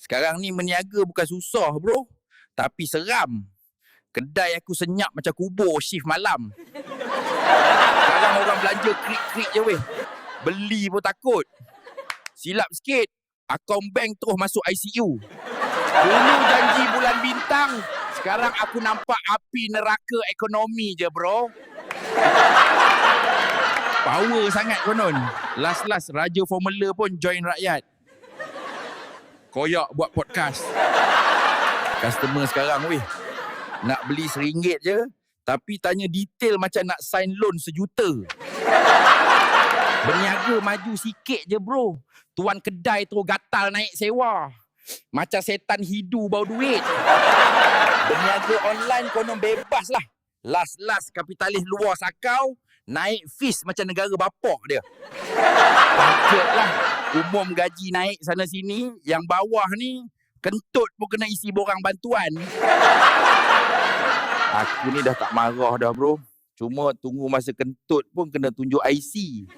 Sekarang ni meniaga bukan susah bro, tapi seram. Kedai aku senyap macam kubur shift malam. Sekarang orang belanja krik-krik je weh. Beli pun takut. Silap sikit, akaun bank terus masuk ICU. Dulu janji bulan bintang, sekarang aku nampak api neraka ekonomi je bro. Power sangat konon. Last-last Raja Formula pun join rakyat. Koyak buat podcast. Customer sekarang weh, nak beli RM1 je, tapi tanya detail macam nak sign loan RM1 juta. Berniaga maju sikit je bro, tuan kedai tu gatal naik sewa. Macam setan hidu bau duit. Berniaga online konon bebas lah. Last kapitalis luar sakau, naik fees macam negara bapak dia. Takut lah, umum gaji naik sana sini, yang bawah ni kentut pun kena isi borang bantuan. Aku ni dah tak marah dah bro. Cuma tunggu masa kentut pun kena tunjuk IC.